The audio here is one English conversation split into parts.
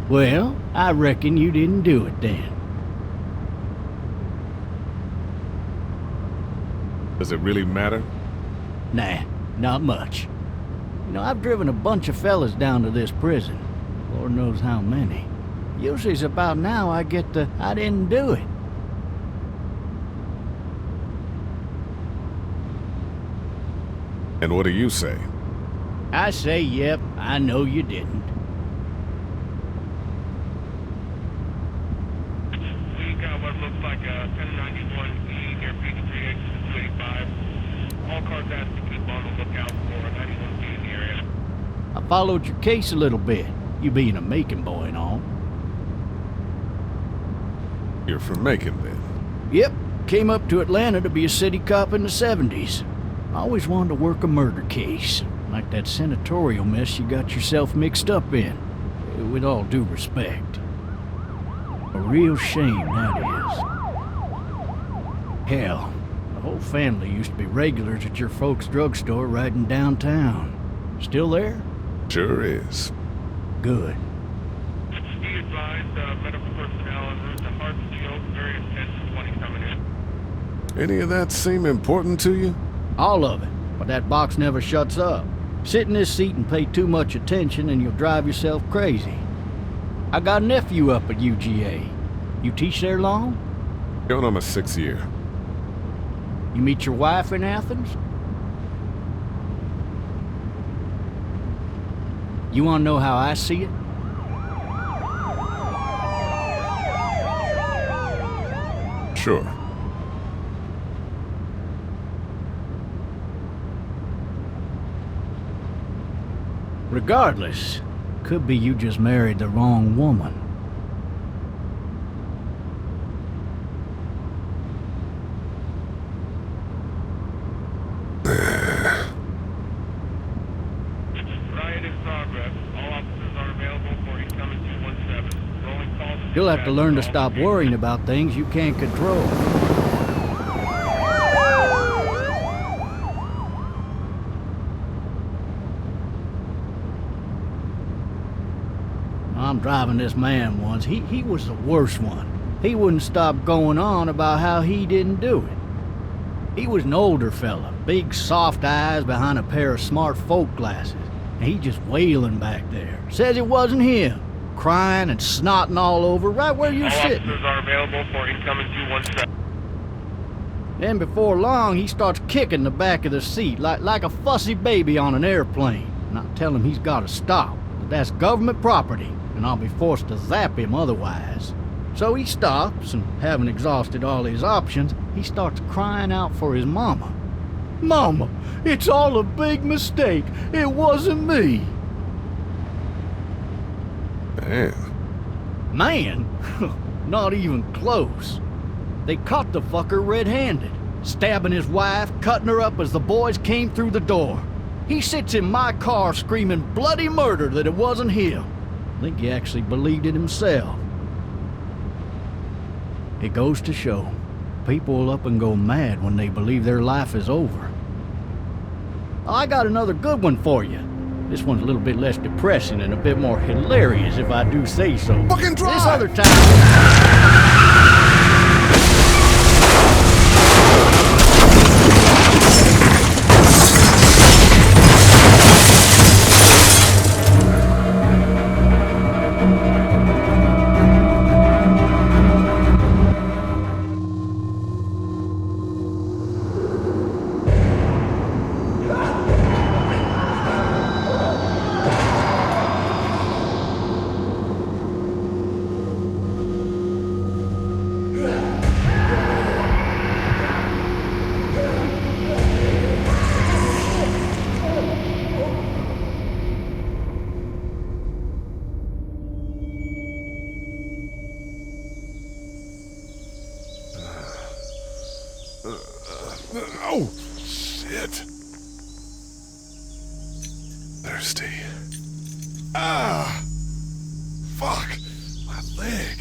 Well, I reckon you didn't do it then. Does it really matter? Nah, not much. You know, I've driven a bunch of fellas down to this prison. Lord knows how many. Usually it's about now I get the, I didn't do it. And what do you say? I say, yep, I know you didn't. We got what looks like a 1091E near P3X 285. All cars asked to keep on the lookout for a 91B in the area. I followed your case a little bit, you being a Macon boy and all. You're from Macon, then? Yep, came up to Atlanta to be a city cop in the 70s. I always wanted to work a murder case, like that senatorial mess you got yourself mixed up in. With all due respect. A real shame, that is. Hell, the whole family used to be regulars at your folks' drugstore right in downtown. Still there? Sure is. Good. Be advised, medical personnel en route to Hartsfield, various 10-20 coming in. Any of that seem important to you? All of it, but that box never shuts up. Sit in this seat and pay too much attention and you'll drive yourself crazy. I got a nephew up at UGA. You teach there long? Going on my 6th year. You meet your wife in Athens? You wanna know how I see it? Sure. Regardless, could be you just married the wrong woman. Riot in progress. All officers are available for incoming 217. Rolling calls. You'll have to learn to stop worrying about things you can't control. I'm driving this man once. He was the worst one. He wouldn't stop going on about how he didn't do it. He was an older fella, big soft eyes behind a pair of smart folk glasses. And he just wailing back there. Says it wasn't him. Crying and snotting all over right where you're All sitting. officers are available for incoming 217. Then before long, he starts kicking the back of the seat like a fussy baby on an airplane. And I tell him he's got to stop, that that's government property, and I'll be forced to zap him otherwise. So he stops, and having exhausted all his options, he starts crying out for his mama. Mama, it's all a big mistake. It wasn't me. Man. Man? Not even close. They caught the fucker red-handed, stabbing his wife, cutting her up as the boys came through the door. He sits in my car screaming bloody murder that it wasn't him. I think he actually believed it himself. It goes to show, people will up and go mad when they believe their life is over. I got another good one for you. This one's a little bit less depressing and a bit more hilarious, if I do say so. Fucking drive! This other time... Oh, shit. Thirsty. Ah! Fuck! My leg.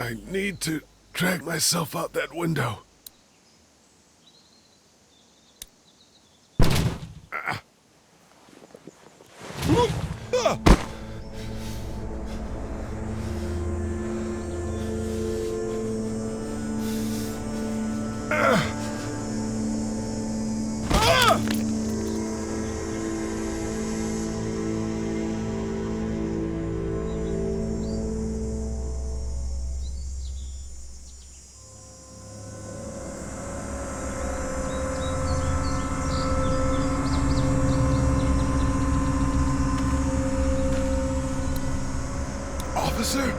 I need to drag myself out that window. Officer?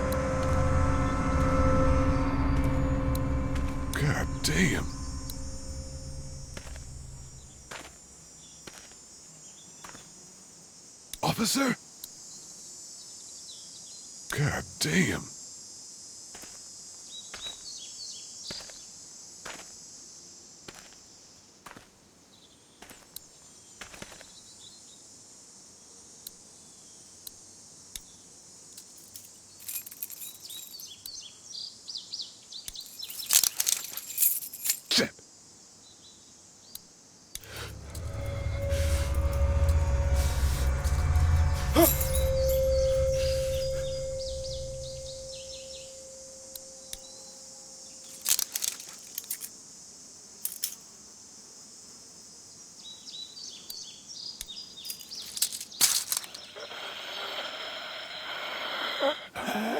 God damn. Officer? God damn. Shit.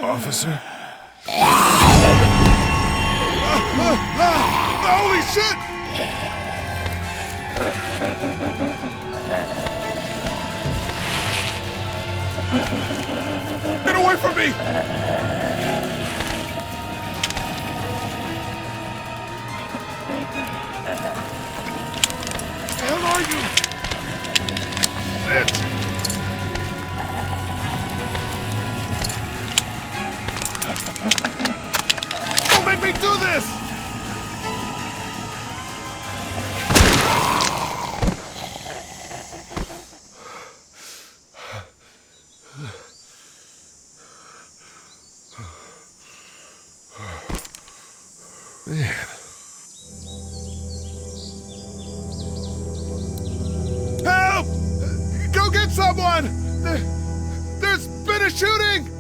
Officer? Holy shit! Get away from me! Where the hell are you? Shit! Don't make me do this! Man. Help! Go get someone! There's been a shooting!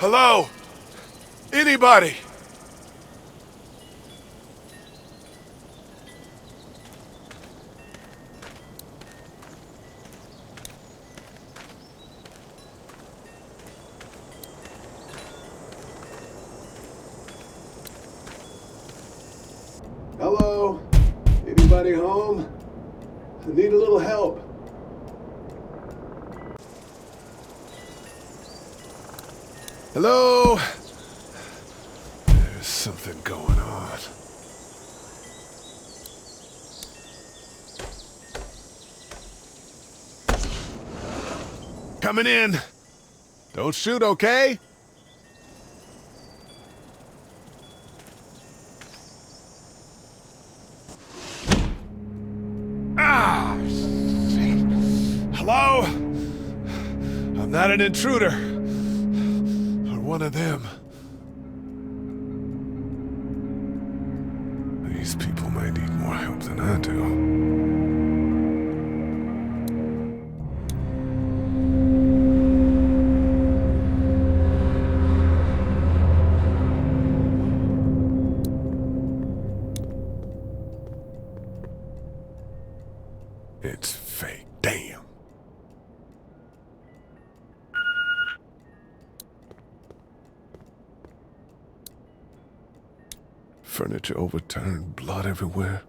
Hello? Anybody? Hello? Anybody home? I need a little help. Hello? There's something going on. coming in. Don't shoot, okay? Ah, shit. Hello? I'm not an intruder. Or one of them. These people may need more help than I do. It's fake. Damn. Furniture overturned, blood everywhere.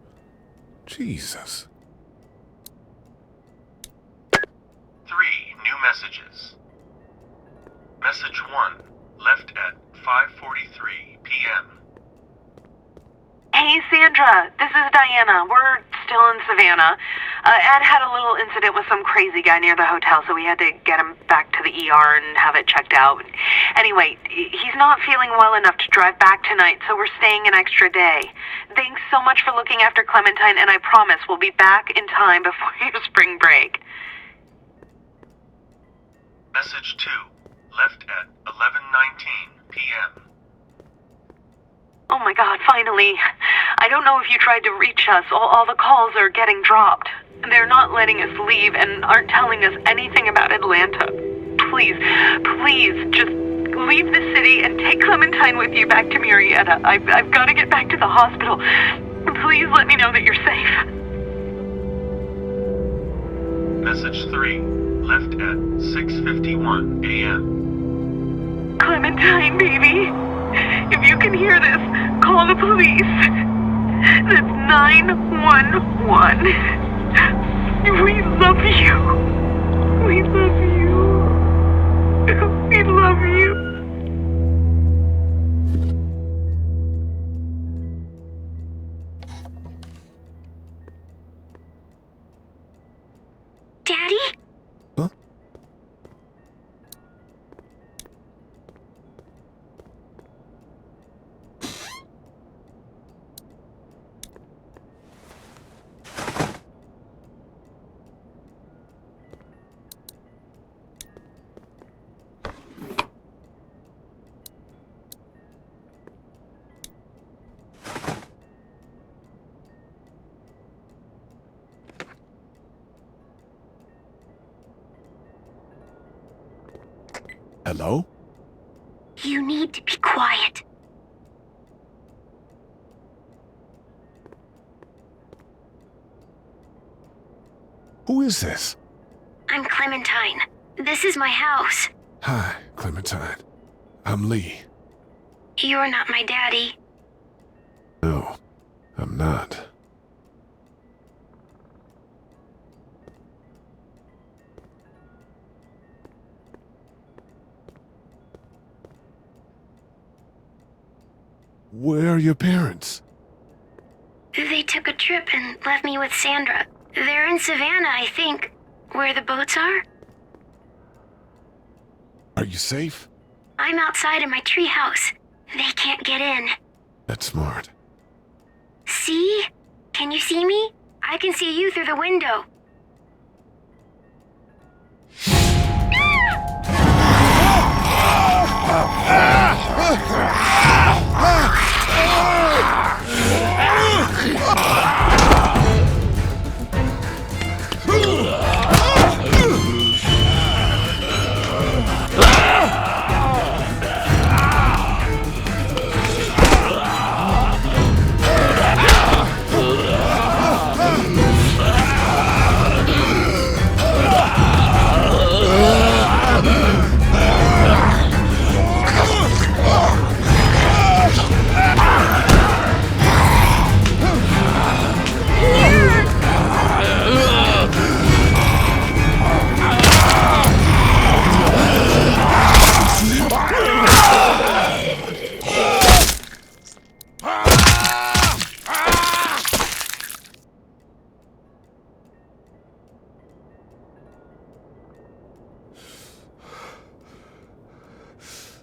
Jesus. 3 new messages. Message 1, left at 5:43 p.m. Hey, Sandra, this is Diana. We're still in Savannah. Ed had a little incident with some crazy guy near the hotel, so we had to get him back to the ER and have it checked out. Anyway, he's not feeling well enough to drive back tonight, so we're staying an extra day. Thanks so much for looking after Clementine, and I promise we'll be back in time before your spring break. Message 2, left at 11:19 p.m. Oh my God, finally. I don't know if you tried to reach us. All the calls are getting dropped. They're not letting us leave and aren't telling us anything about Atlanta. Please, just leave the city and take Clementine with you back to Murrieta. I've got to get back to the hospital. Please let me know that you're safe. Message 3, left at 6:51 a.m. Clementine, baby. If you can hear this, call the police. That's 911. We love you. We love you. We love you. Daddy? Huh? Hello? You need to be quiet. Who is this? I'm Clementine. This is my house. Hi, Clementine. I'm Lee. You're not my daddy. No, I'm not. Where are your parents? They took a trip and left me with Sandra. They're in Savannah, I think. Where the boats are? Are you safe? I'm outside in my treehouse. They can't get in. That's smart. See? Can you see me? I can see you through the window.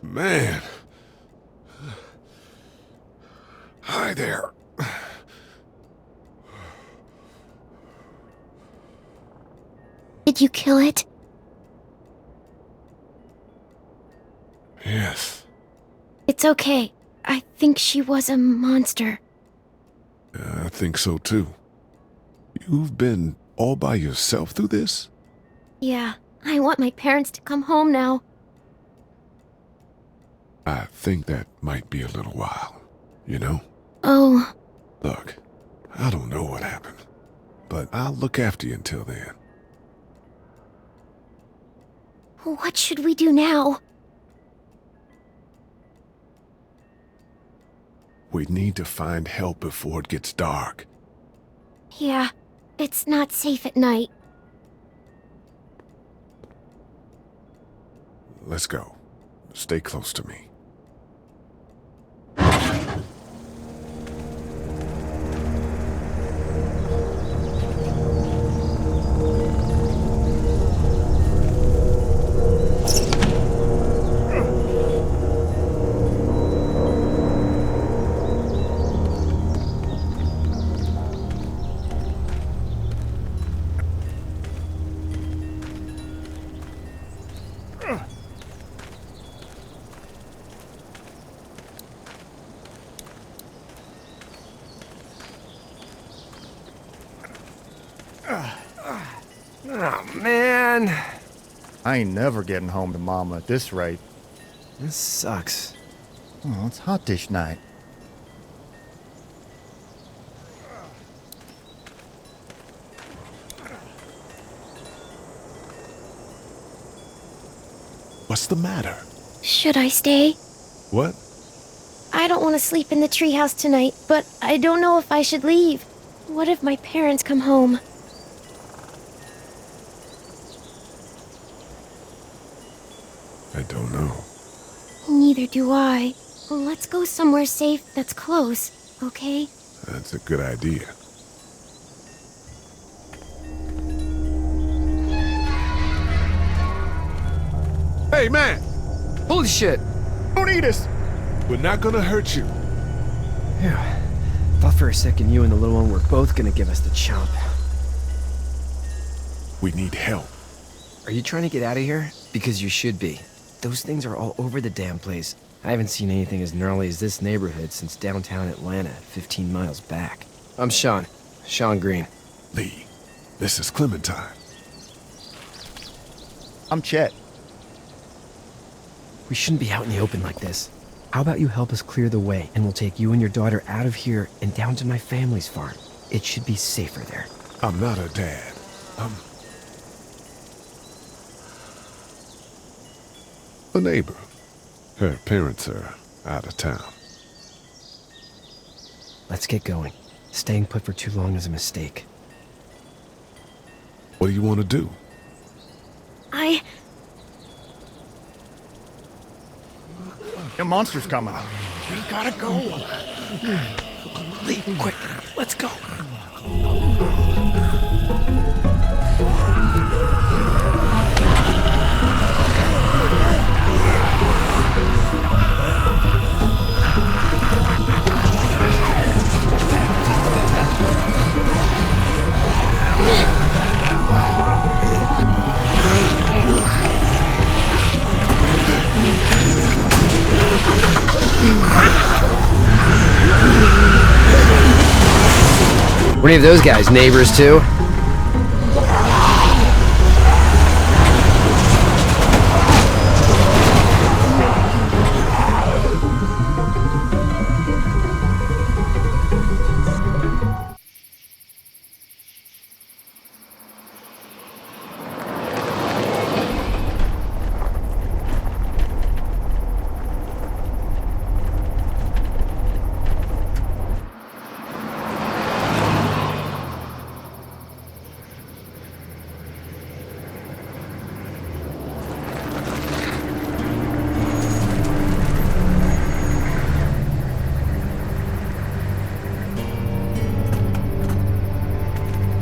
Man. Hi there. Did you kill it? Yes. It's okay. I think she was a monster. I think so too. You've been all by yourself through this? Yeah, I want my parents to come home now. I think that might be a little while, you know? Oh, Look, I don't know what happened, but I'll look after you until then. what should we do now? We need to find help before it gets dark. Yeah, it's not safe at night. Let's go. Stay close to me. Oh, man. I ain't never getting home to Mama at this rate. This sucks. Oh, it's hot dish night. What's the matter? Should I stay? What? I don't want to sleep in the treehouse tonight, but I don't know if I should leave. What if my parents come home? I don't know. Neither do I. Let's go somewhere safe that's close, okay? That's a good idea. Hey, man! Holy shit. Don't eat us! We're not gonna hurt you. Phew. Thought for a second you and the little one were both gonna give us the chomp. We need help. Are you trying to get out of here? Because you should be. Those things are all over the damn place. I haven't seen anything as gnarly as this neighborhood since downtown Atlanta, 15 miles back. I'm Sean. Sean Green. Lee, this is Clementine. I'm Chet. We shouldn't be out in the open like this. How about you help us clear the way, and we'll take you and your daughter out of here and down to my family's farm. It should be safer there. I'm not her dad. I'm a neighbor. Her parents are out of town. Let's get going. Staying put for too long is a mistake. What do you want to do? The monster's coming. We gotta go. Leave, quick. Let's go. Were any of those guys neighbors too?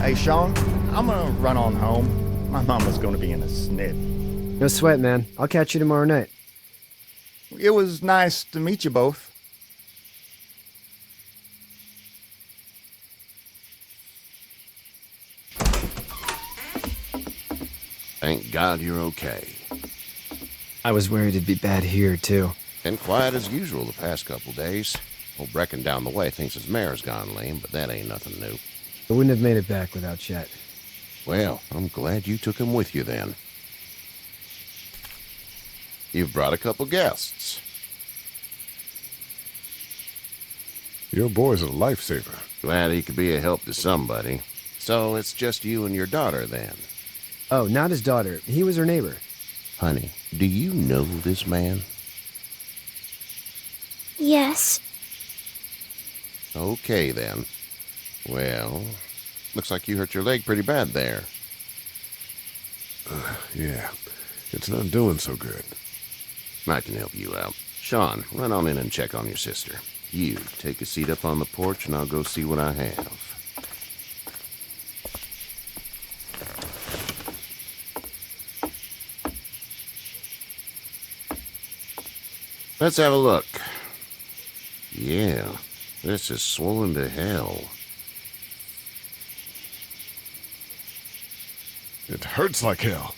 Hey, Sean, I'm gonna run on home. My mama's gonna be in a snit. No sweat, man. I'll catch you tomorrow night. It was nice to meet you both. Thank God you're okay. I was worried it'd be bad here, too. Been quiet as usual the past couple days. Old Brecken down the way thinks his mare's gone lame, but that ain't nothing new. I wouldn't have made it back without Chet. Well, I'm glad you took him with you then. You've brought a couple guests. Your boy's a lifesaver. Glad he could be a help to somebody. So it's just you and your daughter then? Oh, not his daughter. He was her neighbor. Honey, do you know this man? Yes. Okay then. Well, looks like you hurt your leg pretty bad there. Yeah, it's not doing so good. I can help you out. Sean, run on in and check on your sister. You, take a seat up on the porch and I'll go see what I have. Let's have a look. Yeah, this is swollen to hell. It hurts like hell.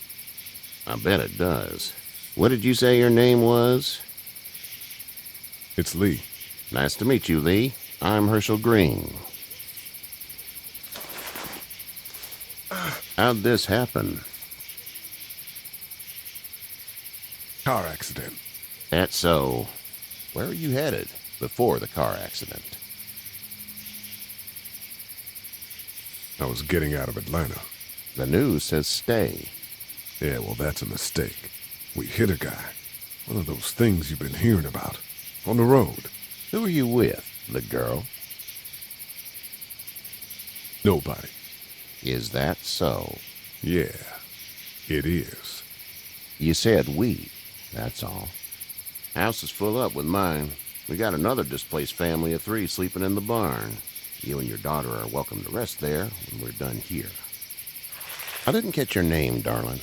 I bet it does. What did you say your name was? It's Lee. Nice to meet you, Lee. I'm Herschel Green. How'd this happen? Car accident. That's so. Where are you headed before the car accident? I was getting out of Atlanta. The news says stay. Yeah, well, that's a mistake. We hit a guy. One of those things you've been hearing about. On the road. Who are you with? The girl? Nobody. Is that so? Yeah, it is. You said we. That's all. House is full up with mine. We got another displaced family of 3 sleeping in the barn. You and your daughter are welcome to rest there when we're done here. I didn't catch your name, darling.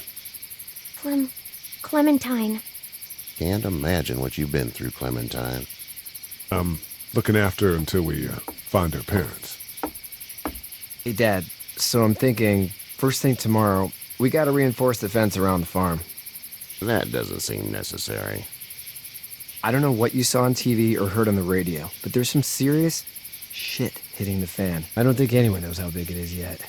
Clementine. Can't imagine what you've been through, Clementine. I'm looking after her until we find her parents. Hey, Dad, so I'm thinking, first thing tomorrow, we gotta reinforce the fence around the farm. That doesn't seem necessary. I don't know what you saw on TV or heard on the radio, but there's some serious shit hitting the fan. I don't think anyone knows how big it is yet.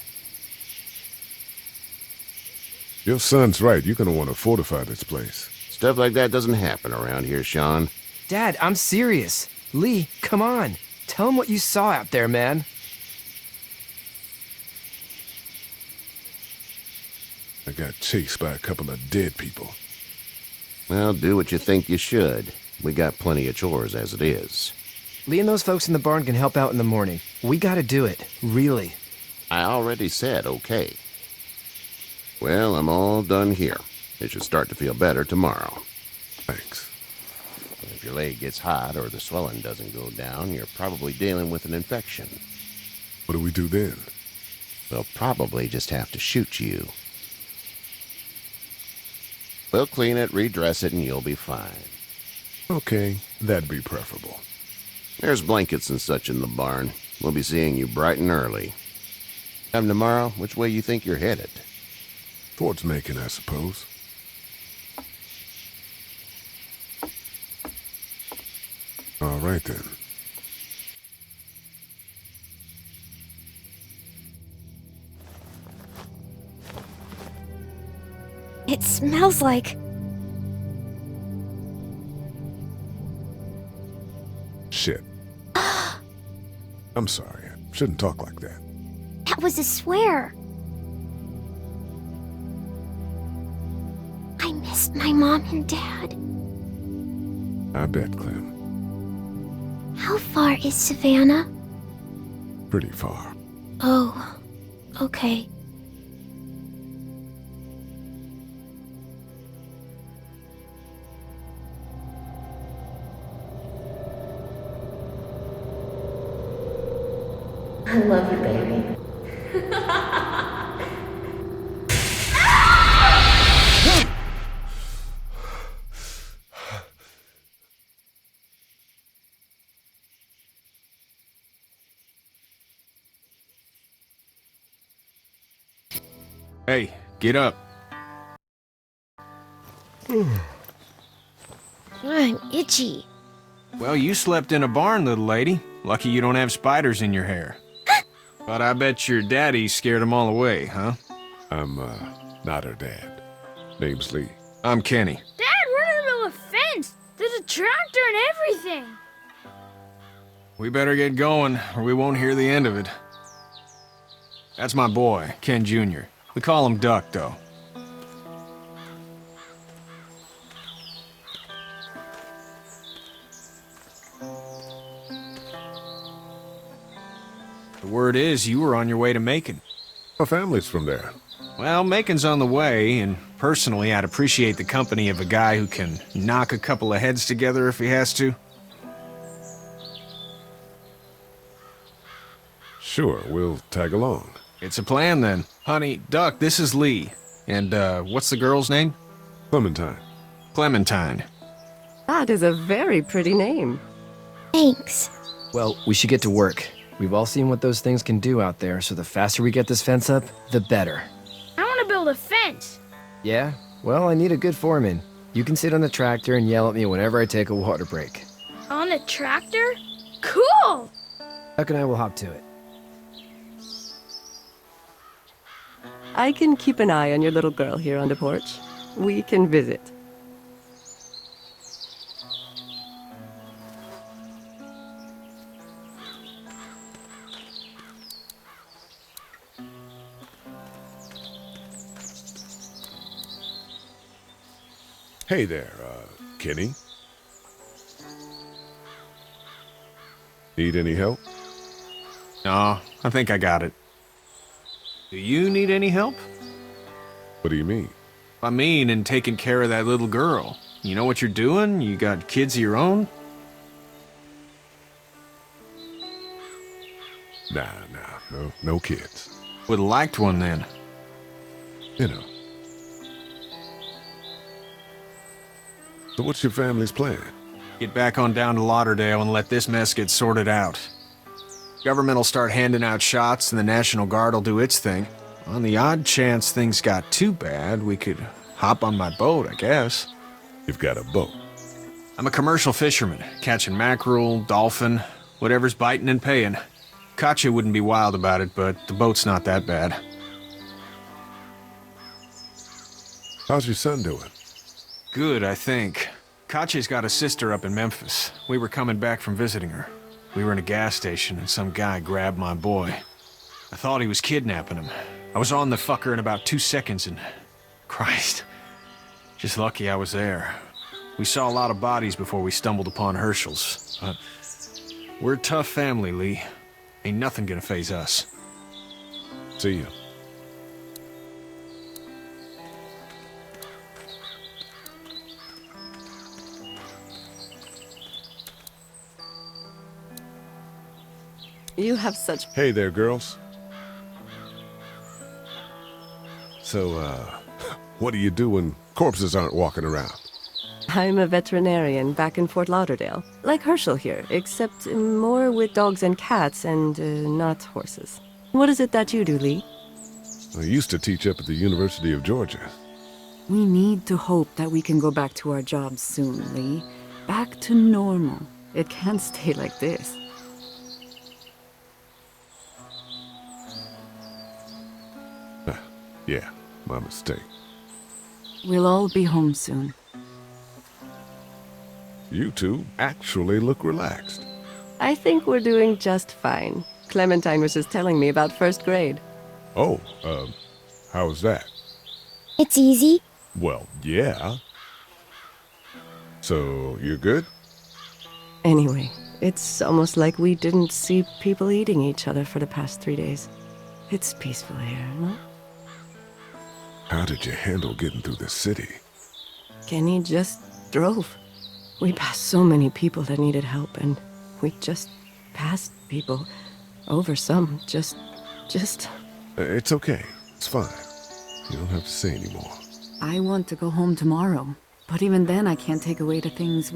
Your son's right. You're gonna want to fortify this place. Stuff like that doesn't happen around here, Sean. Dad, I'm serious. Lee, come on. Tell him what you saw out there, man. I got chased by a couple of dead people. Well, do what you think you should. We got plenty of chores as it is. Lee and those folks in the barn can help out in the morning. We gotta do it. Really. I already said okay. Well, I'm all done here. It should start to feel better tomorrow. Thanks. If your leg gets hot or the swelling doesn't go down, you're probably dealing with an infection. What do we do then? They'll probably just have to shoot you. We'll clean it, redress it, and you'll be fine. Okay, that'd be preferable. There's blankets and such in the barn. We'll be seeing you bright and early. Come tomorrow, which way you think you're headed? Towards Macon, I suppose. All right, then. It smells like... Shit. I'm sorry. I shouldn't talk like that. That was a swear. I missed my mom and dad. I bet, Clem. How far is Savannah? Pretty far. Oh, okay. I love you, baby. Hey, get up. I'm itchy. Well, you slept in a barn, little lady. Lucky you don't have spiders in your hair. But I bet your daddy scared them all away, huh? I'm, not her dad. Name's Lee. I'm Kenny. Dad, we're in the middle of a fence. There's a tractor and everything. We better get going, or we won't hear the end of it. That's my boy, Ken Jr. We call him Duck, though. The word is you were on your way to Macon. My family's from there. Well, Macon's on the way, and personally, I'd appreciate the company of a guy who can knock a couple of heads together if he has to. Sure, we'll tag along. It's a plan, then. Honey, Duck, this is Lee. And, what's the girl's name? Clementine. Clementine. That is a very pretty name. Thanks. Well, we should get to work. We've all seen what those things can do out there, so the faster we get this fence up, the better. I want to build a fence. Yeah? Well, I need a good foreman. You can sit on the tractor and yell at me whenever I take a water break. On the tractor? Cool! Duck and I will hop to it. I can keep an eye on your little girl here on the porch. We can visit. Hey there, Kenny. Need any help? No, I think I got it. Do you need any help? What do you mean? I mean, in taking care of that little girl. You know what you're doing? You got kids of your own? Nah, no kids. Would've liked one then. You know. So what's your family's plan? Get back on down to Lauderdale and let this mess get sorted out. Government will start handing out shots and the National Guard will do its thing. On the odd chance things got too bad, we could hop on my boat, I guess. You've got a boat? I'm a commercial fisherman, catching mackerel, dolphin, whatever's biting and paying. Katya wouldn't be wild about it, but the boat's not that bad. How's your son doing? Good, I think. Katya's got a sister up in Memphis. We were coming back from visiting her. We were in a gas station and some guy grabbed my boy. I thought he was kidnapping him. I was on the fucker in about 2 seconds and... Christ. Just lucky I was there. We saw a lot of bodies before we stumbled upon Herschel's. But we're a tough family, Lee. Ain't nothing gonna faze us. See you. You have such... Hey there, girls. So, what do you do when corpses aren't walking around? I'm a veterinarian back in Fort Lauderdale. Like Herschel here, except more with dogs and cats and not horses. What is it that you do, Lee? I used to teach up at the University of Georgia. We need to hope that we can go back to our jobs soon, Lee. Back to normal. It can't stay like this. Yeah, my mistake. We'll all be home soon. You two actually look relaxed. I think we're doing just fine. Clementine was just telling me about first grade. Oh, how was that? It's easy. Well, yeah. So, you're good? Anyway, it's almost like we didn't see people eating each other for the past 3 days. It's peaceful here, no? How did you handle getting through the city? Kenny just drove. We passed so many people that needed help, and we just passed people. Over some, just... It's okay. It's fine. You don't have to say anymore. I want to go home tomorrow. But even then, I can't take away the things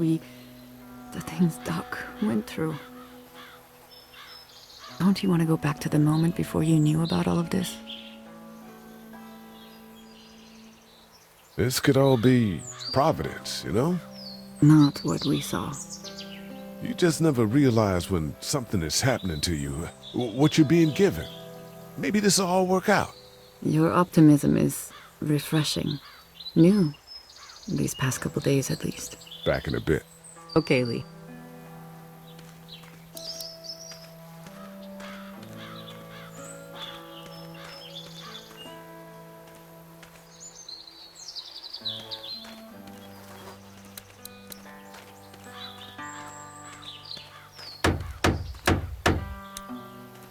Doc went through. Don't you want to go back to the moment before you knew about all of this? This could all be Providence, you know? Not what we saw. You just never realize when something is happening to you, what you're being given. Maybe this will all work out. Your optimism is refreshing. New. These past couple days, at least. Back in a bit. Okay, Lee.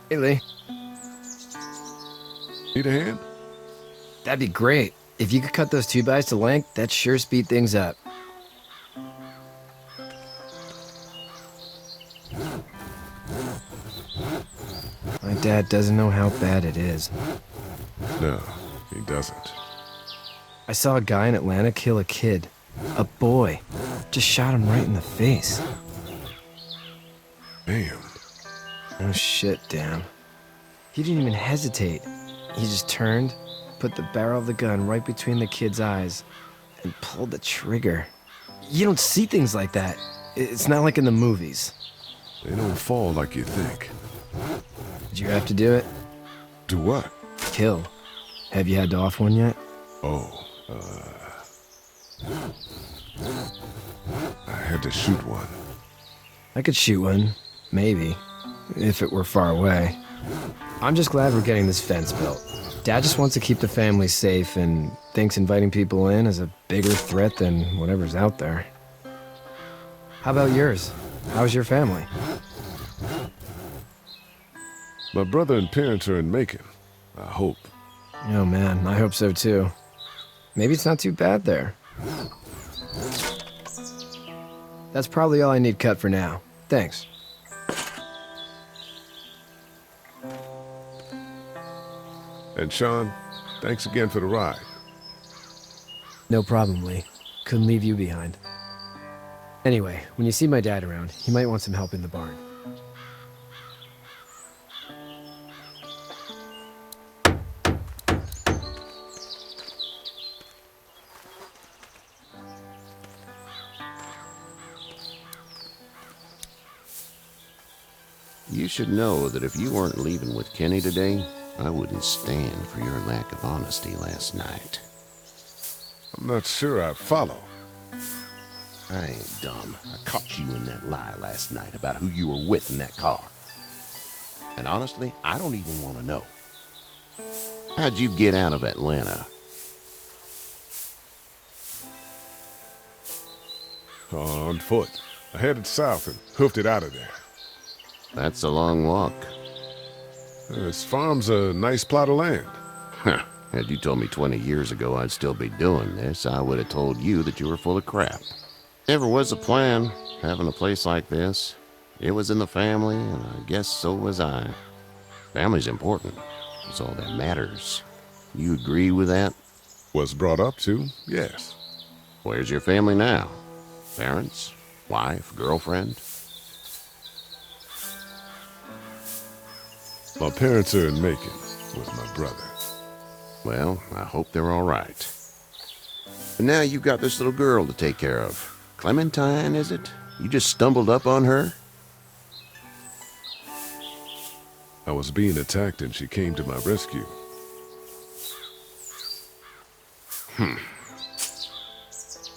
Hey, Lee. Need a hand? That'd be great. If you could cut those 2x to length, that'd sure speed things up. My dad doesn't know how bad it is. No, he doesn't. I saw a guy in Atlanta kill a kid. A boy. Just shot him right in the face. Damn. Oh shit, damn. He didn't even hesitate. He just turned, put the barrel of the gun right between the kid's eyes, and pulled the trigger. You don't see things like that. It's not like in the movies. They don't fall like you think. Did you have to do it? Do what? Kill. Have you had to off one yet? Oh, I had to shoot one. I could shoot one. Maybe. If it were far away. I'm just glad we're getting this fence built. Dad just wants to keep the family safe and thinks inviting people in is a bigger threat than whatever's out there. How about yours? How's your family? My brother and parents are in Macon. I hope. Oh man, I hope so too. Maybe it's not too bad there. That's probably all I need cut for now. Thanks. And Sean, thanks again for the ride. No problem, Lee. Couldn't leave you behind. Anyway, when you see my dad around, he might want some help in the barn. You should know that if you weren't leaving with Kenny today, I wouldn't stand for your lack of honesty last night. I'm not sure I follow. I ain't dumb. I caught you in that lie last night about who you were with in that car. And honestly, I don't even want to know. How'd you get out of Atlanta? On foot. I headed south and hoofed it out of there. That's a long walk. This farm's a nice plot of land. Huh. Had you told me 20 years ago I'd still be doing this, I would have told you that you were full of crap. Never was a plan, having a place like this. It was in the family, and I guess so was I. Family's important. It's all that matters. You agree with that? Was brought up to, yes. Where's your family now? Parents? Wife? Girlfriend? My parents are in Macon with my brother. Well, I hope they're all right. And now you've got this little girl to take care of. Clementine, is it? You just stumbled up on her? I was being attacked and she came to my rescue. Can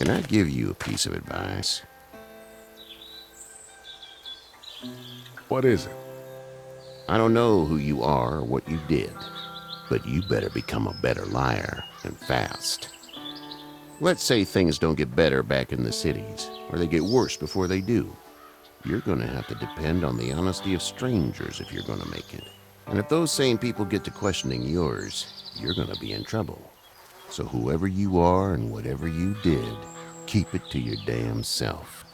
I give you a piece of advice? What is it? I don't know who you are or what you did, but you better become a better liar, and fast. Let's say things don't get better back in the cities, or they get worse before they do. You're gonna have to depend on the honesty of strangers if you're gonna make it. And if those same people get to questioning yours, you're gonna be in trouble. So whoever you are and whatever you did, keep it to your damn self.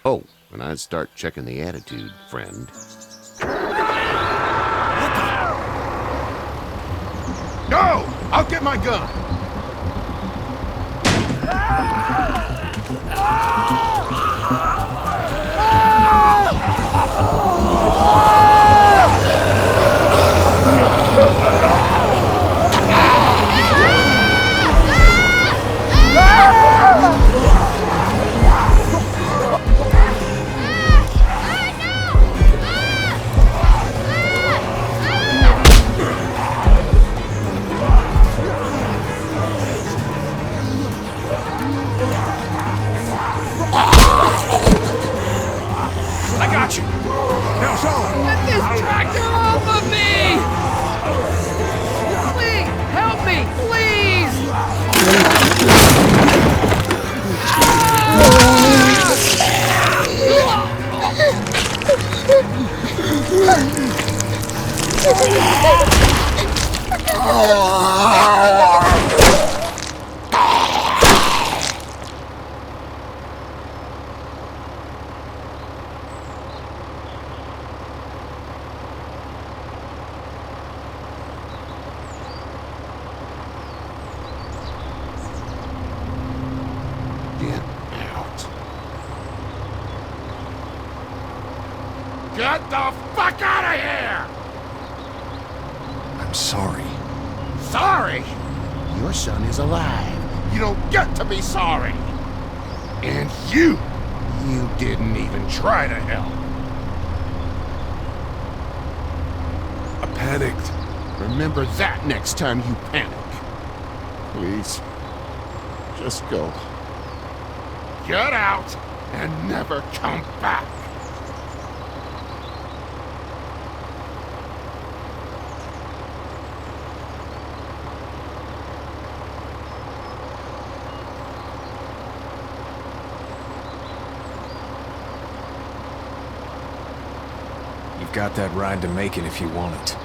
Oh, and I'd start checking the attitude, friend. No! I'll get my gun! Get the fuck out of here! I'm sorry. Sorry? Your son is alive. You don't get to be sorry. And you didn't even try to help. I panicked. Remember that next time you panic. Please, just go. Get out and never come back. You've got that ride to Macon if you want it.